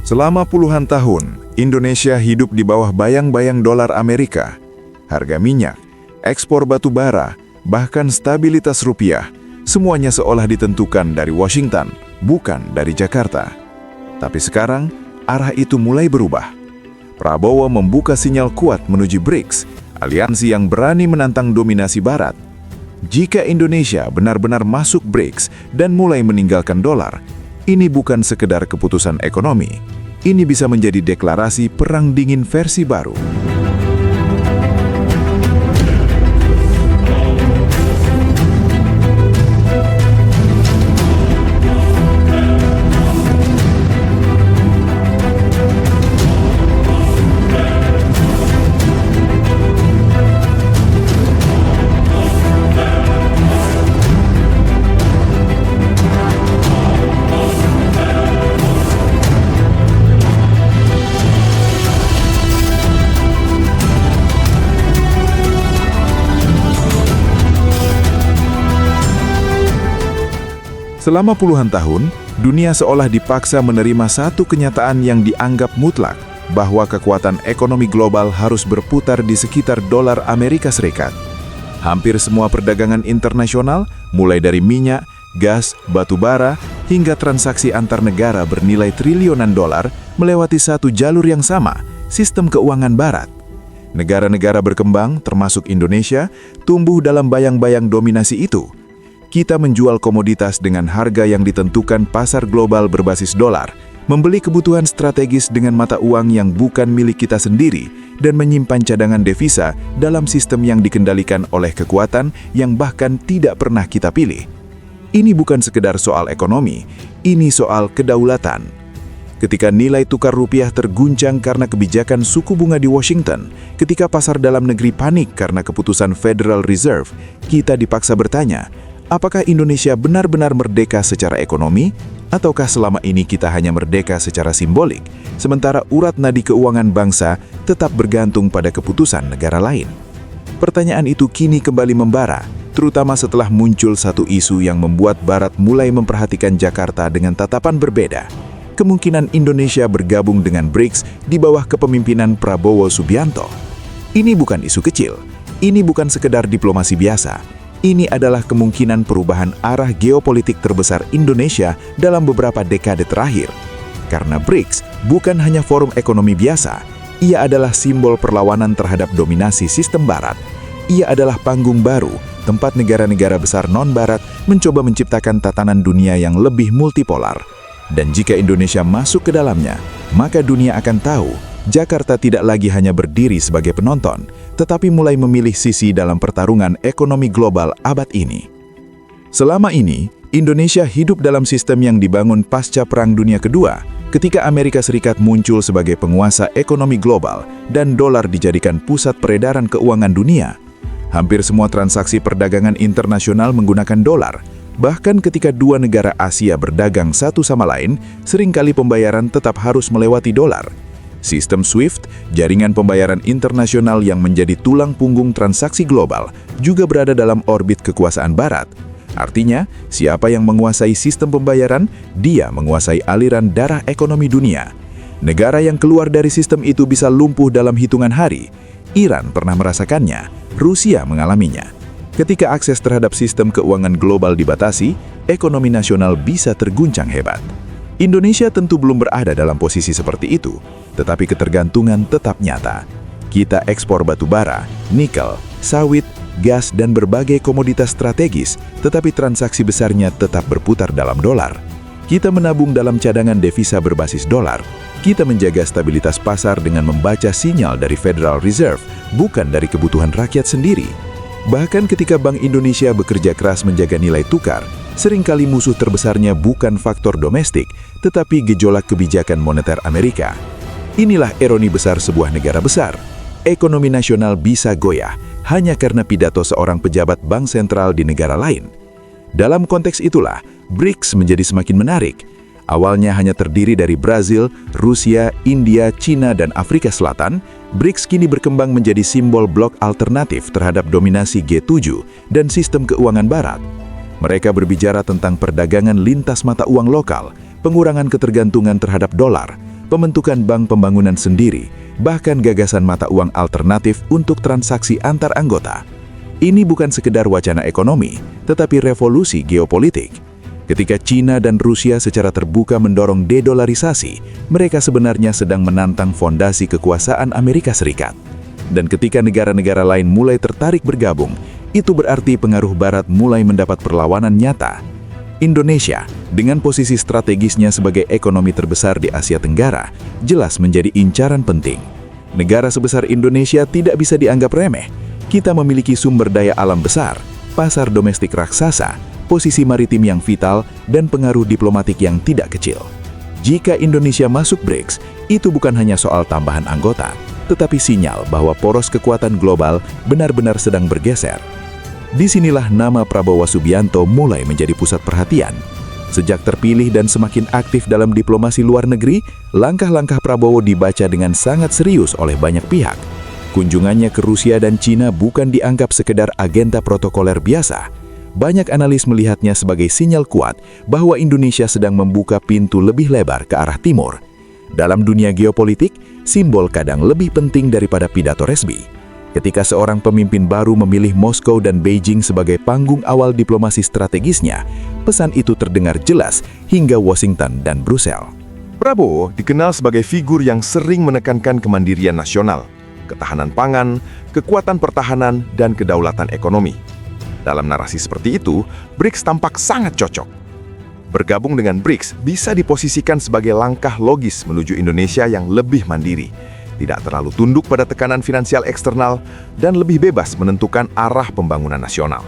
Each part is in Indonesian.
Selama puluhan tahun, Indonesia hidup di bawah bayang-bayang dolar Amerika. Harga minyak, ekspor batu bara, bahkan stabilitas rupiah, semuanya seolah ditentukan dari Washington, bukan dari Jakarta. Tapi sekarang, arah itu mulai berubah. Prabowo membuka sinyal kuat menuju BRICS, aliansi yang berani menantang dominasi Barat. Jika Indonesia benar-benar masuk BRICS dan mulai meninggalkan dolar, ini bukan sekedar keputusan ekonomi. Ini bisa menjadi deklarasi perang dingin versi baru. Selama puluhan tahun, dunia seolah dipaksa menerima satu kenyataan yang dianggap mutlak, bahwa kekuatan ekonomi global harus berputar di sekitar dolar Amerika Serikat. Hampir semua perdagangan internasional, mulai dari minyak, gas, batu bara, hingga transaksi antar negara bernilai triliunan dolar, melewati satu jalur yang sama, sistem keuangan Barat. Negara-negara berkembang, termasuk Indonesia, tumbuh dalam bayang-bayang dominasi itu. Kita menjual komoditas dengan harga yang ditentukan pasar global berbasis dolar, membeli kebutuhan strategis dengan mata uang yang bukan milik kita sendiri, dan menyimpan cadangan devisa dalam sistem yang dikendalikan oleh kekuatan yang bahkan tidak pernah kita pilih. Ini bukan sekedar soal ekonomi, ini soal kedaulatan. Ketika nilai tukar rupiah terguncang karena kebijakan suku bunga di Washington, ketika pasar dalam negeri panik karena keputusan Federal Reserve, kita dipaksa bertanya, apakah Indonesia benar-benar merdeka secara ekonomi, ataukah selama ini kita hanya merdeka secara simbolik, sementara urat nadi keuangan bangsa tetap bergantung pada keputusan negara lain? Pertanyaan itu kini kembali membara, terutama setelah muncul satu isu yang membuat Barat mulai memperhatikan Jakarta dengan tatapan berbeda. Kemungkinan Indonesia bergabung dengan BRICS di bawah kepemimpinan Prabowo Subianto. Ini bukan isu kecil, ini bukan sekedar diplomasi biasa. Ini adalah kemungkinan perubahan arah geopolitik terbesar Indonesia dalam beberapa dekade terakhir. Karena BRICS bukan hanya forum ekonomi biasa, ia adalah simbol perlawanan terhadap dominasi sistem Barat. Ia adalah panggung baru, tempat negara-negara besar non-Barat mencoba menciptakan tatanan dunia yang lebih multipolar. Dan jika Indonesia masuk ke dalamnya, maka dunia akan tahu Jakarta tidak lagi hanya berdiri sebagai penonton, tetapi mulai memilih sisi dalam pertarungan ekonomi global abad ini. Selama ini, Indonesia hidup dalam sistem yang dibangun pasca Perang Dunia Kedua, ketika Amerika Serikat muncul sebagai penguasa ekonomi global dan dolar dijadikan pusat peredaran keuangan dunia. Hampir semua transaksi perdagangan internasional menggunakan dolar. Bahkan ketika dua negara Asia berdagang satu sama lain, seringkali pembayaran tetap harus melewati dolar. Sistem SWIFT, jaringan pembayaran internasional yang menjadi tulang punggung transaksi global, juga berada dalam orbit kekuasaan Barat. Artinya, siapa yang menguasai sistem pembayaran, dia menguasai aliran darah ekonomi dunia. Negara yang keluar dari sistem itu bisa lumpuh dalam hitungan hari. Iran pernah merasakannya, Rusia mengalaminya. Ketika akses terhadap sistem keuangan global dibatasi, ekonomi nasional bisa terguncang hebat. Indonesia tentu belum berada dalam posisi seperti itu, tetapi ketergantungan tetap nyata. Kita ekspor batu bara, nikel, sawit, gas, dan berbagai komoditas strategis, tetapi transaksi besarnya tetap berputar dalam dolar. Kita menabung dalam cadangan devisa berbasis dolar. Kita menjaga stabilitas pasar dengan membaca sinyal dari Federal Reserve, bukan dari kebutuhan rakyat sendiri. Bahkan ketika Bank Indonesia bekerja keras menjaga nilai tukar, seringkali musuh terbesarnya bukan faktor domestik, tetapi gejolak kebijakan moneter Amerika. Inilah ironi besar sebuah negara besar. Ekonomi nasional bisa goyah hanya karena pidato seorang pejabat bank sentral di negara lain. Dalam konteks itulah, BRICS menjadi semakin menarik. Awalnya hanya terdiri dari Brazil, Rusia, India, China, dan Afrika Selatan, BRICS kini berkembang menjadi simbol blok alternatif terhadap dominasi G7 dan sistem keuangan Barat. Mereka berbicara tentang perdagangan lintas mata uang lokal, pengurangan ketergantungan terhadap dolar, pembentukan bank pembangunan sendiri, bahkan gagasan mata uang alternatif untuk transaksi antar anggota. Ini bukan sekedar wacana ekonomi, tetapi revolusi geopolitik. Ketika China dan Rusia secara terbuka mendorong dedolarisasi, mereka sebenarnya sedang menantang fondasi kekuasaan Amerika Serikat. Dan ketika negara-negara lain mulai tertarik bergabung, itu berarti pengaruh Barat mulai mendapat perlawanan nyata. Indonesia, dengan posisi strategisnya sebagai ekonomi terbesar di Asia Tenggara, jelas menjadi incaran penting. Negara sebesar Indonesia tidak bisa dianggap remeh. Kita memiliki sumber daya alam besar, pasar domestik raksasa, posisi maritim yang vital, dan pengaruh diplomatik yang tidak kecil. Jika Indonesia masuk BRICS, itu bukan hanya soal tambahan anggota, tetapi sinyal bahwa poros kekuatan global benar-benar sedang bergeser. Disinilah nama Prabowo Subianto mulai menjadi pusat perhatian. Sejak terpilih dan semakin aktif dalam diplomasi luar negeri, langkah-langkah Prabowo dibaca dengan sangat serius oleh banyak pihak. Kunjungannya ke Rusia dan Cina bukan dianggap sekedar agenda protokoler biasa. Banyak analis melihatnya sebagai sinyal kuat bahwa Indonesia sedang membuka pintu lebih lebar ke arah timur. Dalam dunia geopolitik, simbol kadang lebih penting daripada pidato resmi. Ketika seorang pemimpin baru memilih Moskow dan Beijing sebagai panggung awal diplomasi strategisnya, pesan itu terdengar jelas hingga Washington dan Brussel. Prabowo dikenal sebagai figur yang sering menekankan kemandirian nasional, ketahanan pangan, kekuatan pertahanan, dan kedaulatan ekonomi. Dalam narasi seperti itu, BRICS tampak sangat cocok. Bergabung dengan BRICS bisa diposisikan sebagai langkah logis menuju Indonesia yang lebih mandiri, tidak terlalu tunduk pada tekanan finansial eksternal, dan lebih bebas menentukan arah pembangunan nasional.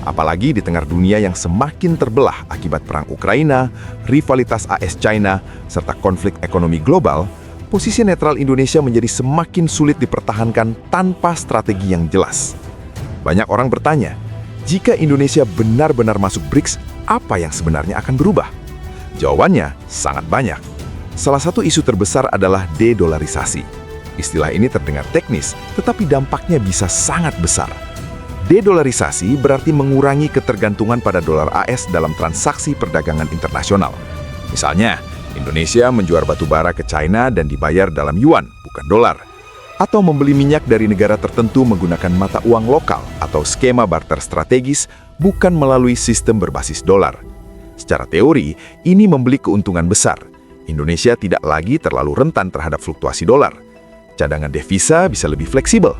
Apalagi di tengah dunia yang semakin terbelah akibat perang Ukraina, rivalitas AS-China, serta konflik ekonomi global, posisi netral Indonesia menjadi semakin sulit dipertahankan tanpa strategi yang jelas. Banyak orang bertanya, jika Indonesia benar-benar masuk BRICS, apa yang sebenarnya akan berubah? Jawabannya sangat banyak. Salah satu isu terbesar adalah dedolarisasi. Istilah ini terdengar teknis, tetapi dampaknya bisa sangat besar. Dedolarisasi berarti mengurangi ketergantungan pada dolar AS dalam transaksi perdagangan internasional. Misalnya, Indonesia menjual batu bara ke China dan dibayar dalam yuan, bukan dolar. Atau membeli minyak dari negara tertentu menggunakan mata uang lokal atau skema barter strategis, bukan melalui sistem berbasis dolar. Secara teori, ini membeli keuntungan besar. Indonesia tidak lagi terlalu rentan terhadap fluktuasi dolar. Cadangan devisa bisa lebih fleksibel.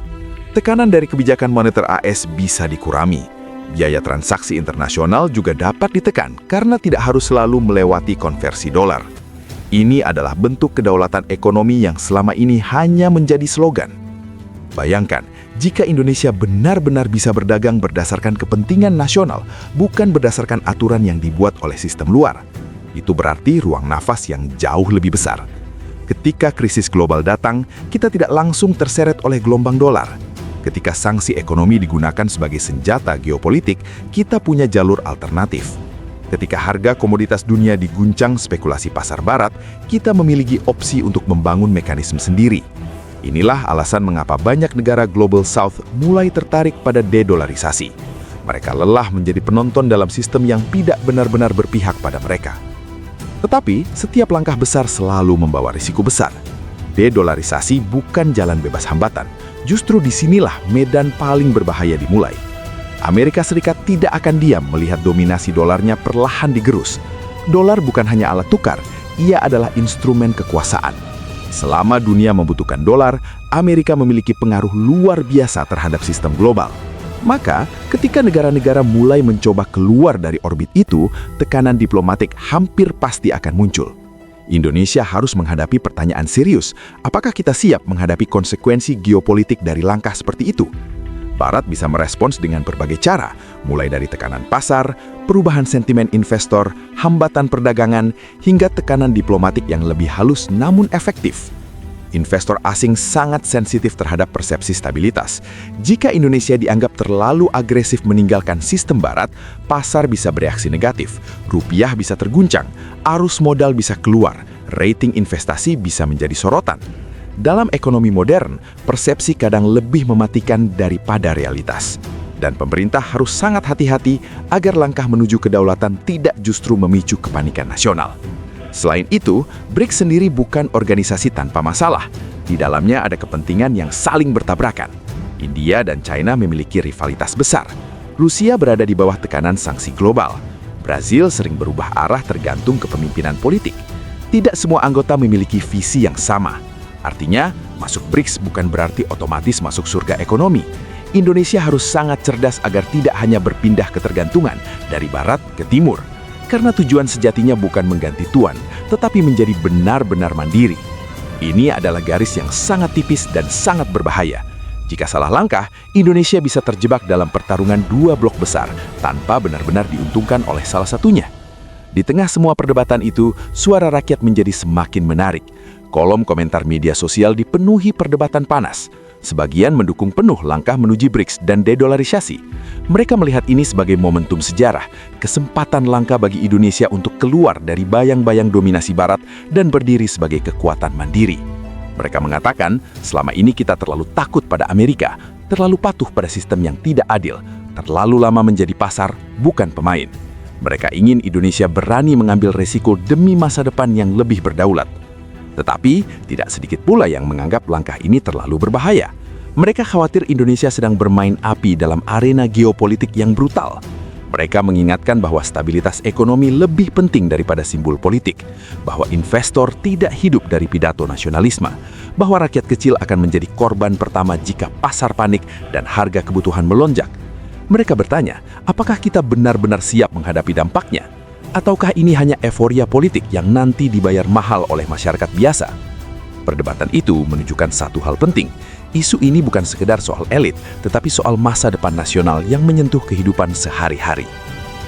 Tekanan dari kebijakan moneter AS bisa dikurangi. Biaya transaksi internasional juga dapat ditekan karena tidak harus selalu melewati konversi dolar. Ini adalah bentuk kedaulatan ekonomi yang selama ini hanya menjadi slogan. Bayangkan, jika Indonesia benar-benar bisa berdagang berdasarkan kepentingan nasional, bukan berdasarkan aturan yang dibuat oleh sistem luar. Itu berarti ruang nafas yang jauh lebih besar. Ketika krisis global datang, kita tidak langsung terseret oleh gelombang dolar. Ketika sanksi ekonomi digunakan sebagai senjata geopolitik, kita punya jalur alternatif. Ketika harga komoditas dunia diguncang spekulasi pasar barat, kita memiliki opsi untuk membangun mekanisme sendiri. Inilah alasan mengapa banyak negara Global South mulai tertarik pada dedolarisasi. Mereka lelah menjadi penonton dalam sistem yang tidak benar-benar berpihak pada mereka. Tetapi, setiap langkah besar selalu membawa risiko besar. Dedolarisasi bukan jalan bebas hambatan. Justru disinilah medan paling berbahaya dimulai. Amerika Serikat tidak akan diam melihat dominasi dolarnya perlahan digerus. Dolar bukan hanya alat tukar, ia adalah instrumen kekuasaan. Selama dunia membutuhkan dolar, Amerika memiliki pengaruh luar biasa terhadap sistem global. Maka, ketika negara-negara mulai mencoba keluar dari orbit itu, tekanan diplomatik hampir pasti akan muncul. Indonesia harus menghadapi pertanyaan serius, apakah kita siap menghadapi konsekuensi geopolitik dari langkah seperti itu? Barat bisa merespons dengan berbagai cara, mulai dari tekanan pasar, perubahan sentimen investor, hambatan perdagangan, hingga tekanan diplomatik yang lebih halus namun efektif. Investor asing sangat sensitif terhadap persepsi stabilitas. Jika Indonesia dianggap terlalu agresif meninggalkan sistem Barat, pasar bisa bereaksi negatif, rupiah bisa terguncang, arus modal bisa keluar, rating investasi bisa menjadi sorotan. Dalam ekonomi modern, persepsi kadang lebih mematikan daripada realitas. Dan pemerintah harus sangat hati-hati agar langkah menuju kedaulatan tidak justru memicu kepanikan nasional. Selain itu, BRICS sendiri bukan organisasi tanpa masalah. Di dalamnya ada kepentingan yang saling bertabrakan. India dan China memiliki rivalitas besar. Rusia berada di bawah tekanan sanksi global. Brazil sering berubah arah tergantung kepemimpinan politik. Tidak semua anggota memiliki visi yang sama. Artinya, masuk BRICS bukan berarti otomatis masuk surga ekonomi. Indonesia harus sangat cerdas agar tidak hanya berpindah ketergantungan dari barat ke timur. Karena tujuan sejatinya bukan mengganti tuan, tetapi menjadi benar-benar mandiri. Ini adalah garis yang sangat tipis dan sangat berbahaya. Jika salah langkah, Indonesia bisa terjebak dalam pertarungan dua blok besar tanpa benar-benar diuntungkan oleh salah satunya. Di tengah semua perdebatan itu, suara rakyat menjadi semakin menarik. Kolom komentar media sosial dipenuhi perdebatan panas. Sebagian mendukung penuh langkah menuju BRICS dan dedolarisasi. Mereka melihat ini sebagai momentum sejarah, kesempatan langka bagi Indonesia untuk keluar dari bayang-bayang dominasi Barat dan berdiri sebagai kekuatan mandiri. Mereka mengatakan, selama ini kita terlalu takut pada Amerika, terlalu patuh pada sistem yang tidak adil, terlalu lama menjadi pasar, bukan pemain. Mereka ingin Indonesia berani mengambil resiko demi masa depan yang lebih berdaulat. Tetapi, tidak sedikit pula yang menganggap langkah ini terlalu berbahaya. Mereka khawatir Indonesia sedang bermain api dalam arena geopolitik yang brutal. Mereka mengingatkan bahwa stabilitas ekonomi lebih penting daripada simbol politik, bahwa investor tidak hidup dari pidato nasionalisme, bahwa rakyat kecil akan menjadi korban pertama jika pasar panik dan harga kebutuhan melonjak. Mereka bertanya, apakah kita benar-benar siap menghadapi dampaknya? Ataukah ini hanya euforia politik yang nanti dibayar mahal oleh masyarakat biasa? Perdebatan itu menunjukkan satu hal penting. Isu ini bukan sekedar soal elit, tetapi soal masa depan nasional yang menyentuh kehidupan sehari-hari.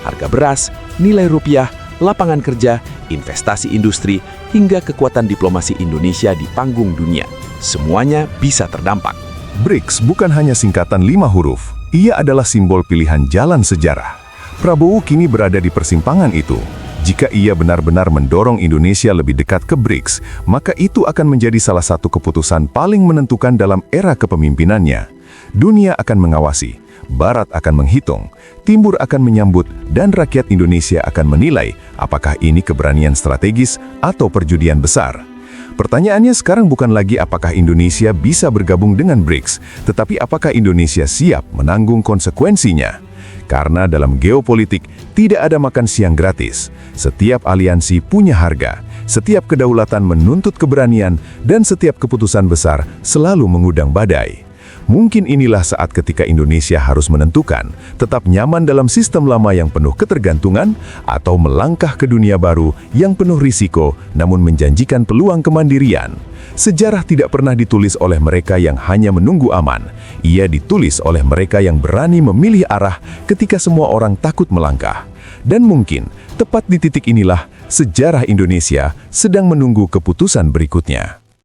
Harga beras, nilai rupiah, lapangan kerja, investasi industri, hingga kekuatan diplomasi Indonesia di panggung dunia. Semuanya bisa terdampak. BRICS bukan hanya singkatan 5 huruf. Ia adalah simbol pilihan jalan sejarah. Prabowo kini berada di persimpangan itu. Jika ia benar-benar mendorong Indonesia lebih dekat ke BRICS, maka itu akan menjadi salah satu keputusan paling menentukan dalam era kepemimpinannya. Dunia akan mengawasi, Barat akan menghitung, Timur akan menyambut, dan rakyat Indonesia akan menilai apakah ini keberanian strategis atau perjudian besar. Pertanyaannya sekarang bukan lagi apakah Indonesia bisa bergabung dengan BRICS, tetapi apakah Indonesia siap menanggung konsekuensinya. Karena dalam geopolitik tidak ada makan siang gratis. Setiap aliansi punya harga, setiap kedaulatan menuntut keberanian, dan setiap keputusan besar selalu mengundang badai. Mungkin inilah saat ketika Indonesia harus menentukan tetap nyaman dalam sistem lama yang penuh ketergantungan atau melangkah ke dunia baru yang penuh risiko namun menjanjikan peluang kemandirian. Sejarah tidak pernah ditulis oleh mereka yang hanya menunggu aman. Ia ditulis oleh mereka yang berani memilih arah ketika semua orang takut melangkah. Dan mungkin tepat di titik inilah sejarah Indonesia sedang menunggu keputusan berikutnya.